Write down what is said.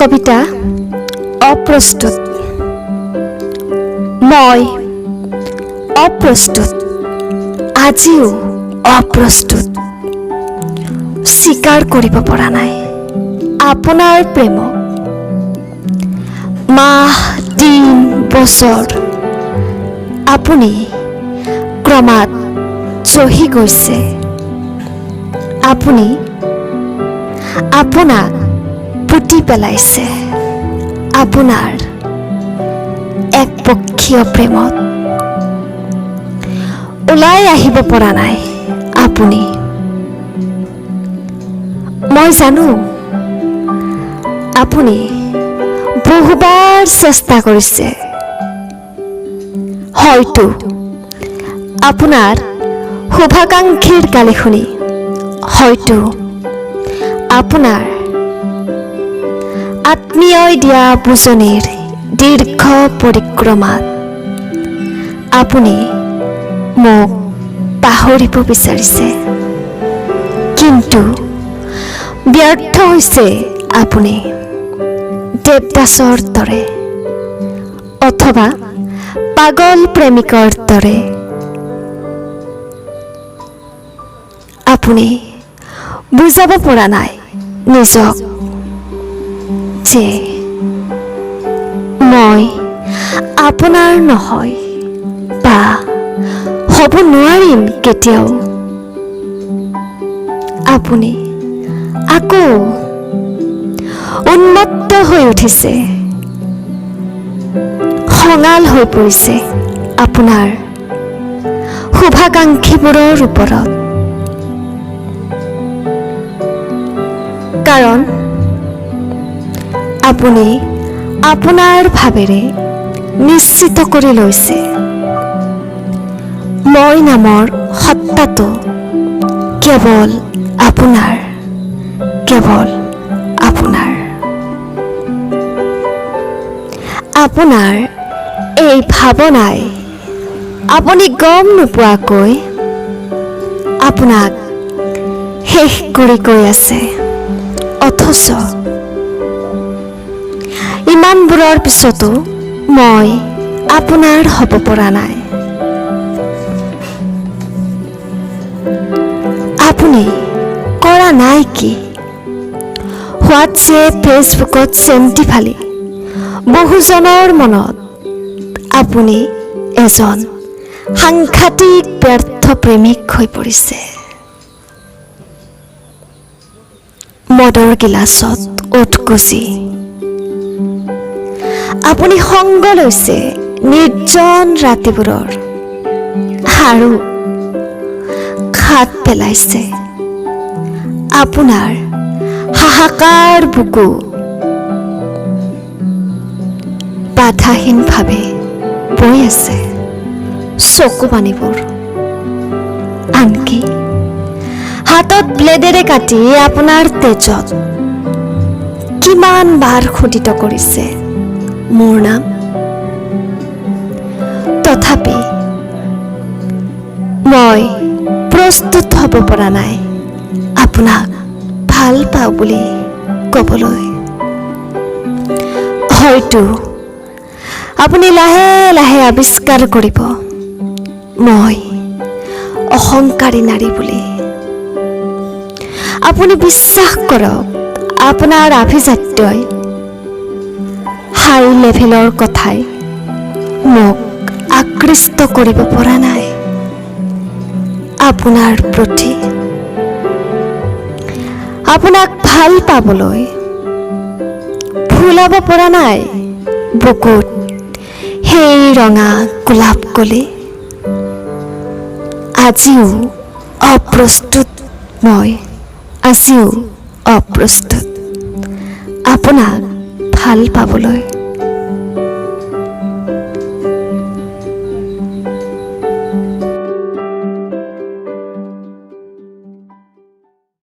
কবিতা অপ্ৰস্তুত। মই অপ্ৰস্তুত, আজিও অপ্ৰস্তুত। স্বীকাৰ কৰিব পৰা নাই আপোনাৰ প্ৰেমক। মাহ, দিন, বছৰ আপুনি ক্ৰমাৎ চহি গৈছে। আপুনি আপোনাক পুতি পেলাইছে আপোনাৰ একপক্ষীয় প্ৰেমত। ওলাই আহিব পৰা নাই আপুনি। মই জানো আপুনি বহুবাৰ চেষ্টা কৰিছে। হয়তো আপোনাৰ শুভাকাংক্ষীৰ গালি শুনি, হয়তো আপোনাৰ আত্মীয়ই দিয়া বুজনিৰ দীৰ্ঘ পৰিক্ৰমাত আপুনি মোক পাহৰিব বিচাৰিছে। কিন্তু ব্যৰ্থ হৈছে আপুনি দেৱদাসৰ দৰে, অথবা পাগল প্ৰেমিকৰ দৰে। আপুনি বুজাব পৰা নাই নিজক যে মই আপোনাৰ নহয় বা হ'ব নোৱাৰিম কেতিয়াও। আপুনি আকৌ উন্মত্ত হৈ উঠিছে, খঙাল হৈ পৰিছে আপোনাৰ শুভাকাংক্ষীবোৰৰ ওপৰত। কাৰণ আপুনি আপোনাৰ ভাৱেৰে নিশ্চিত কৰি লৈছে মই নামৰ সত্তাটো কেৱল আপোনাৰ, কেৱল আপোনাৰ। আপোনাৰ এই ভাৱনাই আপুনি গম নোপোৱাকৈ আপোনাক শেষ কৰি গৈ আছে। অথচ ইমানবোৰৰ পিছতো মই আপোনাৰ হ'ব পৰা নাই। আপুনি কৰা নাই কি? হোৱাটছএপ, ফেচবুকত চেমটি ফালি বহুজনৰ মনত আপুনি এজন সাংঘাতিক ব্যৰ্থ প্ৰেমিক হৈ পৰিছে। মদৰ গিলাচত ওঠ গুজি আপুনি সংগ লৈছে নিৰ্জন ৰাতিবোৰৰ আৰু খাট পেলাইছে আপোনাৰ হাহাকাৰ বুকু। বাধাহীনভাৱে বৈ আছে চকু পানীবোৰ। আনকি হাতত ব্লেডেৰে কাটি আপোনাৰ তেজত কিমান বাৰ খোদিত কৰিছে মোৰ নাম। তথাপি মই প্ৰস্তুত হ'ব পৰা নাই আপোনাক ভাল পাওঁ বুলি ক'বলৈ। হয়তো আপুনি লাহে লাহে আৱিষ্কাৰ কৰিব মই অহংকাৰী নাৰী বুলি। আপুনি বিশ্বাস কৰক, আপোনাৰ আভিজাত্যই হাই লেভেলৰ কথাই মোক আকৃষ্ট কৰিব পৰা নাই আপোনাৰ প্ৰতি। আপোনাক ভাল পাবলৈ ফুলাব পৰা নাই বুকুত সেই ৰঙা গোলাপ কলি। আজিও অপ্ৰস্তুত মই, আজিও অপ্ৰস্তুত আপোনাক ভাল পাবলৈ।